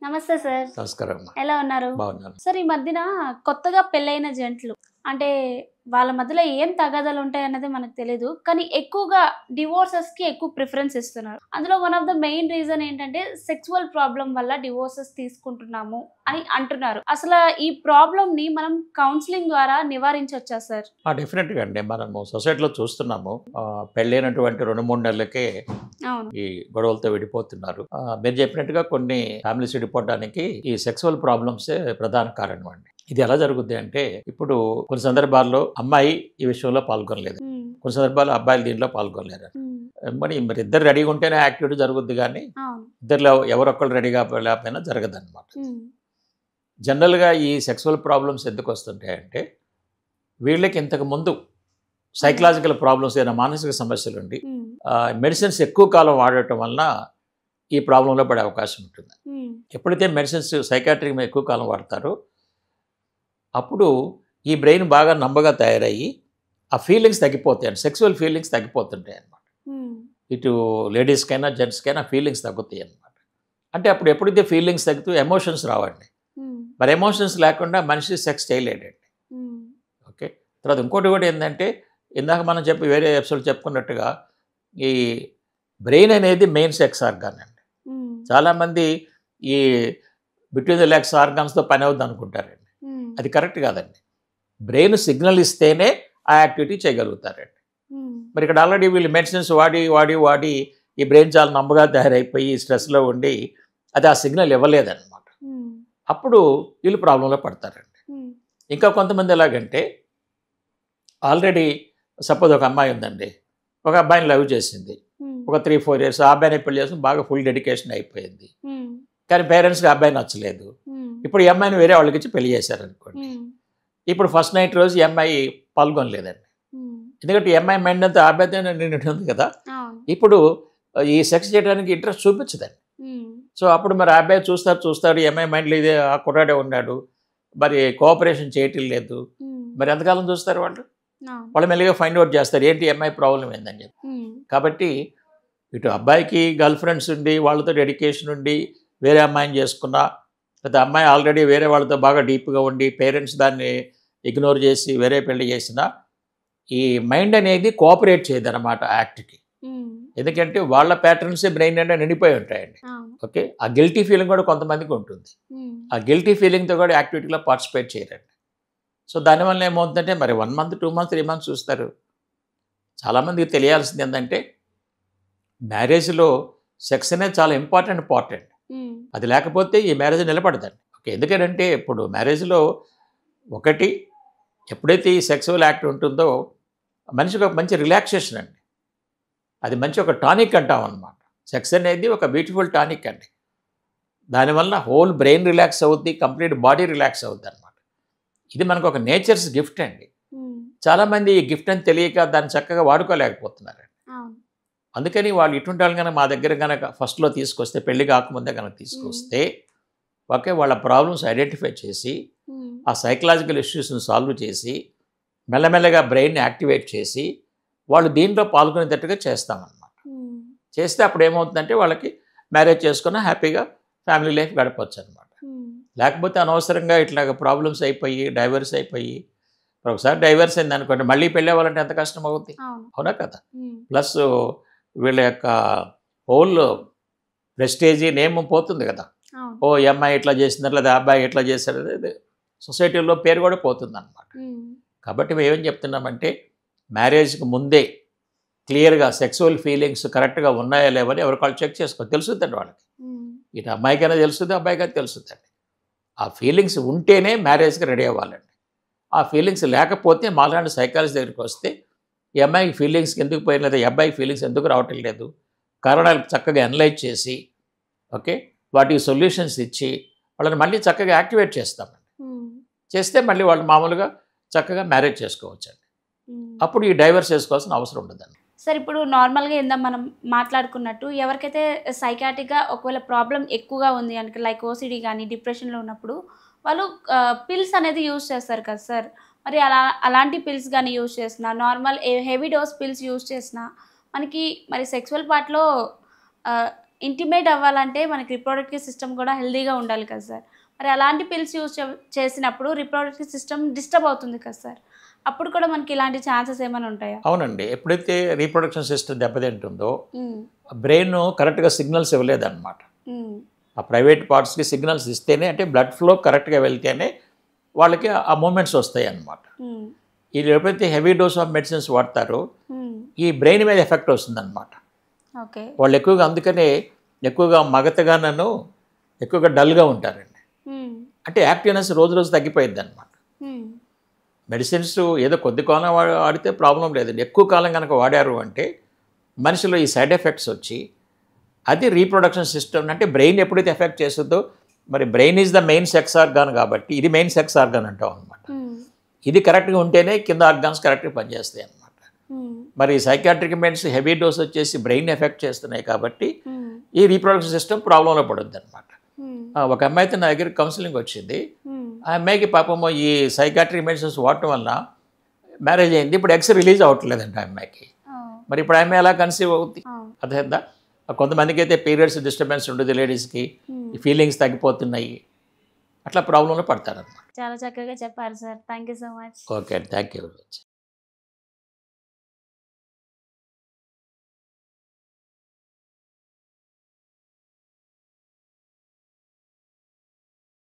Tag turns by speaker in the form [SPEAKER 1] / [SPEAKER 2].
[SPEAKER 1] నమస్తే సార్.
[SPEAKER 2] నమస్కారం.
[SPEAKER 1] ఎలా ఉన్నారు?
[SPEAKER 2] బాగున్నాను.
[SPEAKER 1] సార్ ఈ మధ్యన కొత్తగా పెళ్ళైన జంటలు అంటే వాళ్ళ మధ్యలో ఏం తగాదాలు ఉంటాయన్నది మనకు తెలీదు. కానీ ఎక్కువగా డివోర్సెస్‌కి ఎక్కువ ప్రిఫరెన్స్ ఇస్తున్నారు. అందులో one of the main reason ఏంటంటే సెక్సువల్ ప్రాబ్లమ్ వల్ల డివోర్సెస్ తీసుకుంటున్నాము అని అంటున్నారు. అసలు ఈ ప్రాబ్లమ్‌ని మనం కౌన్సెలింగ్ ద్వారా నివారించొచ్చా సార్?
[SPEAKER 2] డెఫినెట్‌గా అండి. మనము సొసైటీలో చూస్తున్నాము. పెళ్ళైనటువంటి 2, 3 నెలలకే
[SPEAKER 1] అవును.
[SPEAKER 2] ఈ గొడవలతో విడిపోతున్నారు. మీరు చెప్పినట్టుగా కొన్ని ఫ్యామిలీస్ విడిపోవడానికి ఈ సెక్సువల్ ప్రాబ్లమ్సే ప్రధాన కారణం అండి. ఇది ఎలా జరుగుద్ది అంటే, ఇప్పుడు కొన్ని సందర్భాల్లో అమ్మాయి ఈ విషయంలో పాల్గొనలేదు.
[SPEAKER 1] హ్మ్.
[SPEAKER 2] కొన్ని సందర్భాల్లో అబ్బాయిలు దీంట్లో పాల్గొనలేరు.
[SPEAKER 1] హ్మ్.
[SPEAKER 2] మరి ఇద్దరు రెడీగా ఉంటేనే యాక్టివిటీ జరుగుద్ది కానీ
[SPEAKER 1] అవును.
[SPEAKER 2] ఇద్దరిలో ఎవరొక్కరు రెడీగా లేకపోయినా జరగదన్నమాట.
[SPEAKER 1] హ్మ్.
[SPEAKER 2] జనరల్‌గా ఈ సెక్సువల్ ప్రాబ్లమ్స్ ఎందుకు వస్తుంటాయంటే, వీళ్ళకి ఇంతకు ముందు సైకలాజికల్ ప్రాబ్లమ్స్ ఏదైనా మానసిక సమస్యలుండి
[SPEAKER 1] హ్మ్.
[SPEAKER 2] మెడిసిన్స్ ఎక్కువ కాలం వాడటం వలన ఈ ప్రాబ్లంలో పడే అవకాశం ఉంటుంది.
[SPEAKER 1] హ్మ్.
[SPEAKER 2] ఎప్పుడైతే మెడిసిన్స్ సైకాట్రిక్ మీద ఎక్కువ కాలం వాడతారో అప్పుడు ఈ బ్రెయిన్ బాగా నంబగా తయారయ్యి ఆ ఫీలింగ్స్ తగ్గిపోతాయండి. సెక్సువల్ ఫీలింగ్స్ తగ్గిపోతుంటాయి అన్నమాట.
[SPEAKER 1] హ్మ్.
[SPEAKER 2] ఇటు లేడీస్‌కైనా జెంట్స్‌కైనా ఫీలింగ్స్ తగ్గుతాయి అన్నమాట. అంటే అప్పుడు ఎప్పుడైతే ఫీలింగ్స్ తగ్గుతూ ఎమోషన్స్ రావండి.
[SPEAKER 1] హ్మ్.
[SPEAKER 2] మరి ఎమోషన్స్ లేకుండా మనిషి సెక్స్ చేయలేడండి.
[SPEAKER 1] హ్మ్.
[SPEAKER 2] ఓకే. తర్వాత ఇంకోటి కూడా ఏంటంటే, ఇందాక మనం వేరే ఎపిసోడ్ చెప్పుకున్నట్టుగా ఈ బ్రెయిన్ అనేది మెయిన్ సెక్స్ ఆర్గాన్ అండి.
[SPEAKER 1] హ్మ్.
[SPEAKER 2] చాలామంది ఈ బిట్వీన్ ద లెగ్స్ ఆర్గాన్స్‌తో పని అవుద్ది అనుకుంటారండి.
[SPEAKER 1] హ్మ్.
[SPEAKER 2] అది కరెక్ట్ కాదండి. బ్రెయిన్ సిగ్నల్ ఇస్తేనే ఆ యాక్టివిటీ చేయగలుగుతారండి.
[SPEAKER 1] హ్మ్.
[SPEAKER 2] మరి ఇక్కడ ఆల్రెడీ వీళ్ళు మెడిసిన్స్ వాడి ఈ బ్రెయిన్ చాలా నంబగా తయారైపోయి స్ట్రెస్‌లో ఉండి అది ఆ సిగ్నల్ ఇవ్వలేదన్నమాట.
[SPEAKER 1] హ్మ్.
[SPEAKER 2] అప్పుడు వీళ్ళు ప్రాబ్లంలో పడతారండి.
[SPEAKER 1] హ్మ్.
[SPEAKER 2] ఇంకా కొంతమంది ఎలాగంటే, ఆల్రెడీ సపోజ్ ఒక అమ్మాయి ఉందండి. ఒక అబ్బాయిని లవ్ చేసింది.
[SPEAKER 1] హ్మ్.
[SPEAKER 2] ఒక 3, 4 ఇయర్స్ ఆ అబ్బాయిని పెళ్లి చేసుకొని బాగా ఫుల్ డెడికేషన్ అయిపోయింది.
[SPEAKER 1] హ్మ్.
[SPEAKER 2] కానీ పేరెంట్స్‌కి ఆ అబ్బాయి నచ్చలేదు.
[SPEAKER 1] హ్మ్.
[SPEAKER 2] ఇప్పుడు ఈ అమ్మాయిని వేరే వాళ్ళకిచ్చి పెళ్లి చేశారనుకోండి.
[SPEAKER 1] హ్మ్.
[SPEAKER 2] ఇప్పుడు ఫస్ట్ నైట్ రోజు ఈ అమ్మాయి పాల్గొనలేదండి.
[SPEAKER 1] హ్మ్.
[SPEAKER 2] ఎందుకంటే ఈ అమ్మాయి మైండ్ అంతా ఆ అబ్బాయితోనే నిండి ఉంది కదా!
[SPEAKER 1] అవును.
[SPEAKER 2] ఇప్పుడు ఈ సెక్స్ చేయడానికి ఇంట్రెస్ట్ చూపించదండి.
[SPEAKER 1] హ్మ్.
[SPEAKER 2] సో, అప్పుడు మరి ఆ అబ్బాయి చూస్తాడు ఈ అమ్మాయి మైండ్‌లో ఇదే ఆ కుర్రాడే ఉన్నాడు. మరి కోఆపరేషన్ చేయటం లేదు.
[SPEAKER 1] హ్మ్.
[SPEAKER 2] మరి ఎంతకాలం చూస్తారు వాళ్ళు?
[SPEAKER 1] అవును.
[SPEAKER 2] వాళ్ళు మెల్లిగా ఫైండ్ ఔట్ చేస్తారు. ఏంటి ఈ అమ్మాయి ప్రాబ్లమ్ ఏందని చెప్పి.
[SPEAKER 1] హ్మ్.
[SPEAKER 2] కాబట్టి ఇటు అబ్బాయికి గర్ల్ ఫ్రెండ్స్ ఉండి, వాళ్ళతో డెడికేషన్ ఉండి, వేరే అమ్మాయిని చేసుకున్నా, లేదా అమ్మాయి ఆల్రెడీ వేరే వాళ్ళతో బాగా డీప్‌గా ఉండి, పేరెంట్స్ దాన్ని ఇగ్నోర్ చేసి వేరే పెళ్లి చేసినా, ఈ మైండ్ అనేది కోఆపరేట్ చేయదనమాట యాక్ట్‌కి.
[SPEAKER 1] హ్మ్.
[SPEAKER 2] ఎందుకంటే వాళ్ళ ప్యాటర్న్సే బ్రెయిన్ నిండా నిండిపోయి ఉంటాయండి.
[SPEAKER 1] అవును.
[SPEAKER 2] ఓకే. ఆ గిల్టీ ఫీలింగ్ కూడా కొంతమందికి ఉంటుంది.
[SPEAKER 1] హ్మ్.
[SPEAKER 2] ఆ గిల్టీ ఫీలింగ్‌తో కూడా యాక్టివిటీలో పార్టిసిపేట్ చేయరండి. సో, దానివల్ల ఏమవుతుందంటే మరి 1 మంత్, 2 మంత్స్, 3 మంత్స్ చూస్తారు. చాలామందికి తెలియాల్సింది ఏందంటే, మ్యారేజ్‌లో సెక్స్ అనేది చాలా ఇంపార్టెంట్ పార్ట్ అండి.
[SPEAKER 1] హ్మ్.
[SPEAKER 2] అది లేకపోతే ఈ మ్యారేజ్ నిలబడదండి. ఓకే. ఎందుకనంటే ఇప్పుడు మ్యారేజ్‌లో ఒకటి ఎప్పుడైతే ఈ సెక్సువల్ యాక్ట్ ఉంటుందో మనిషికి ఒక మంచి రిలాక్సేషన్ అండి. అది మంచి ఒక టానిక్ అంటామనమాట. సెక్స్ అనేది ఒక బ్యూటిఫుల్ టానిక్ అండి. దానివల్ల హోల్ బ్రెయిన్ రిలాక్స్ అవుద్ది. కంప్లీట్ బాడీ రిలాక్స్ అవుద్దనమాట. ఇది మనకు ఒక నేచర్స్ గిఫ్ట్ అండి.
[SPEAKER 1] హ్మ్.
[SPEAKER 2] చాలామంది ఈ గిఫ్ట్ అని తెలియక దాన్ని చక్కగా వాడుకోలేకపోతున్నారండి.
[SPEAKER 1] అవును.
[SPEAKER 2] అందుకని వాళ్ళు ఇటువంటి వాళ్ళు గనక మా దగ్గర గనక ఫస్ట్‌లో తీసుకొస్తే పెళ్లి కాకముందే గనక
[SPEAKER 1] హ్మ్.
[SPEAKER 2] తీసుకొస్తే ఓకే. వాళ్ళ ప్రాబ్లమ్స్ ఐడెంటిఫై చేసి,
[SPEAKER 1] హ్మ్.
[SPEAKER 2] ఆ సైకలాజికల్ ఇష్యూస్‌ని సాల్వ్ చేసి, మెల్లమెల్లగా బ్రెయిన్‌ని యాక్టివేట్ చేసి, వాళ్ళు దీంట్లో పాల్గొనేటట్టుగా చేస్తామనమాట.
[SPEAKER 1] హ్మ్.
[SPEAKER 2] చేస్తే అప్పుడు ఏమవుతుందంటే వాళ్ళకి మ్యారేజ్ చేసుకున్న హ్యాపీగా ఫ్యామిలీ లైఫ్ గడపొచ్చనమాట.
[SPEAKER 1] హ్మ్.
[SPEAKER 2] లేకపోతే అనవసరంగా ఇట్లాగ ప్రాబ్లమ్స్ అయిపోయి, డైవర్స్ అయిపోయి, ఒకసారి డైవర్స్ అయిందనుకోండి మళ్ళీ పెళ్ళవ్వాలంటే ఎంత కష్టం అవుద్ది.
[SPEAKER 1] అవును.
[SPEAKER 2] అవునా కదా!
[SPEAKER 1] హ్మ్.
[SPEAKER 2] ప్లస్ వీళ్ళ యొక్క హోల్ ప్రెస్టేజీ, నేమ్ పోతుంది కదా!
[SPEAKER 1] అవును.
[SPEAKER 2] ఓ! ఈ అమ్మాయి ఇట్లా చేసింది, లేదా ఆ అబ్బాయి ఇట్లా చేశాడు అనేది సొసైటీలో పేరు కూడా పోతుందనమాట.
[SPEAKER 1] హ్మ్.
[SPEAKER 2] కాబట్టి మేమేం చెప్తున్నామంటే మ్యారేజ్‌కి ముందే క్లియర్‌గా సెక్సువల్ ఫీలింగ్స్ కరెక్ట్‌గా ఉన్నాయా లేవని ఎవరికి చెక్ చేసుకోవాలి. తెలుస్తుందండి వాళ్ళకి.
[SPEAKER 1] హ్మ్.
[SPEAKER 2] ఇటు అమ్మాయికైనా తెలుస్తుంది, అబ్బాయికైనా తెలుస్తుందండి. ఆ ఫీలింగ్స్ ఉంటేనే మ్యారేజ్‌కి రెడీ అవ్వాలండి. ఆ ఫీలింగ్స్ లేకపోతే మాలాంటి సైకాలజిస్ట్ దగ్గరికి వస్తే ఈ అమ్మాయికి ఫీలింగ్స్‌కి ఎందుకు పోయలేదు, ఈ అబ్బాయికి ఫీలింగ్స్ ఎందుకు రావటం లేదు, కారణాలు చక్కగా అనలైజ్ చేసి ఓకే. వాటికి సొల్యూషన్స్ ఇచ్చి వాళ్ళని మళ్ళీ చక్కగా యాక్టివేట్ చేస్తామండి.
[SPEAKER 1] హ్మ్.
[SPEAKER 2] చేస్తే మళ్ళీ వాళ్ళు మామూలుగా చక్కగా మ్యారేజ్ చేసుకోవచ్చండి.
[SPEAKER 1] హ్మ్.
[SPEAKER 2] అప్పుడు ఈ డైవర్స్ చేసుకోవాల్సిన అవసరం ఉండదండి.
[SPEAKER 1] సార్ ఇప్పుడు నార్మల్‌గా ఇందాక మనం మాట్లాడుకున్నట్టు ఎవరికైతే సైకియాట్రిక్‌గా ఒకవేళ ప్రాబ్లమ్ ఎక్కువగా ఉంది అంటే లైక్ ఓసీడీ గాని, డిప్రెషన్‌లో ఉన్నప్పుడు వాళ్ళు పిల్స్ అనేది యూజ్ చేస్తారు కదా సార్. మరి అలాంటి పిల్స్ గాని యూజ్ చేసినా, normal heavy dose pills use చేసినా మనకి మరి సెక్సువల్ పార్ట్‌లో ఆహ్, ఇంటిమేట్ అవ్వాలంటే మనకి రిప్రొడక్టివ్ సిస్టమ్ కూడా హెల్తీగా ఉండాలి కదా సార్. మరి అలాంటి పిల్స్ యూజ్ చేసినప్పుడు రిప్రొడక్టివ్ సిస్టమ్ డిస్టర్బ్ అవుతుంది కదా సార్. అప్పుడు కూడా మనకి ఇలాంటి ఛాన్సెస్ ఏమైనా ఉంటాయా?
[SPEAKER 2] అవునండి. ఎప్పుడైతే రీప్రొడక్షన్ సిస్టమ్ దెబ్బతింటుందో
[SPEAKER 1] హ్మ్.
[SPEAKER 2] బ్రెయిన్ కరెక్ట్గా సిగ్నల్స్ ఇవ్వలేదన్నమాట.
[SPEAKER 1] హ్మ్.
[SPEAKER 2] ఆ ప్రైవేట్ పార్ట్స్కి సిగ్నల్స్ ఇస్తేనే, అంటే బ్లడ్ ఫ్లో కరెక్ట్గా వెళ్తేనే వాళ్ళకి ఆ మూమెంట్స్ వస్తాయి అన్నమాట.
[SPEAKER 1] హ్మ్.
[SPEAKER 2] ఇది ఎప్పుడైతే హెవీ డోస్ ఆఫ్ మెడిసిన్స్ వాడతారో
[SPEAKER 1] హ్మ్.
[SPEAKER 2] ఈ బ్రెయిన్ మీద ఎఫెక్ట్ వస్తుందన్నమాట.
[SPEAKER 1] ఓకే.
[SPEAKER 2] వాళ్ళు ఎక్కువగా అందుకనే ఎక్కువగా మగతగానను ఎక్కువగా డల్గా ఉంటారండి.
[SPEAKER 1] హ్మ్.
[SPEAKER 2] అంటే యాక్టివ్నెస్ రోజు రోజు తగ్గిపోయింది అనమాట.
[SPEAKER 1] హ్మ్.
[SPEAKER 2] మెడిసిన్స్ ఏదో కొద్ది కాలం వాడితే ప్రాబ్లం లేదండి. ఎక్కువ కాలం కనుక వాడారు అంటే మనిషిలో ఈ సైడ్ ఎఫెక్ట్స్ వచ్చి అది రీప్రొడక్షన్ సిస్టమ్, అంటే బ్రెయిన్ ఎప్పుడైతే ఎఫెక్ట్ చేస్తుందో, మరి brain is the main sex organ కాబట్టి ఇది మెయిన్ సెక్స్ ఆర్గాన్ అంటాం అనమాట.
[SPEAKER 1] హ్మ్.
[SPEAKER 2] ఇది కరెక్ట్గా ఉంటేనే కింద ఆర్గాన్స్ కరెక్ట్గా పనిచేస్తాయి అన్నమాట.
[SPEAKER 1] హ్మ్.
[SPEAKER 2] మరి సైకాట్రిక్ మెడిసిన్స్ హెవీ డోస్ వచ్చేసి బ్రెయిన్ ఎఫెక్ట్ చేస్తున్నాయి కాబట్టి
[SPEAKER 1] హ్మ్.
[SPEAKER 2] ఈ రీప్రొడక్షన్ సిస్టమ్ ప్రాబ్లంలో పడుద్ది అనమాట.
[SPEAKER 1] హ్మ్.
[SPEAKER 2] ఒక అమ్మాయితో నా దగ్గర కౌన్సిలింగ్ వచ్చింది.
[SPEAKER 1] హ్మ్.
[SPEAKER 2] ఆ అమ్మాయికి పాపము ఈ సైకాట్రిక్ మెడిసిన్స్ వాడటం వల్ల మ్యారేజ్ అయింది. ఇప్పుడు ఎగ్స్ రిలీజ్ అవ్వట్లేదంట ఆ అమ్మాయికి.
[SPEAKER 1] ఓహ్!
[SPEAKER 2] మరి ఇప్పుడు ఆ అమ్మాయి ఎలా కన్సీవ్ అవుద్ది?
[SPEAKER 1] అవును.
[SPEAKER 2] అర్థమైందా? కొంతమందికి అయితే పీరియడ్స్ డిస్టర్బెన్స్ ఉంటుంది లేడీస్కి,
[SPEAKER 1] హ్మ్.
[SPEAKER 2] ఈ ఫీలింగ్స్ తగ్గిపోతున్నాయి, అట్లా ప్రాబ్లంలో పడతారన్నమాట.
[SPEAKER 1] చాలా చక్కగా చెప్పారు sir. Thank you so much.
[SPEAKER 2] Okay అండి, థ్యాంక్ యూ వెరీ మచ్.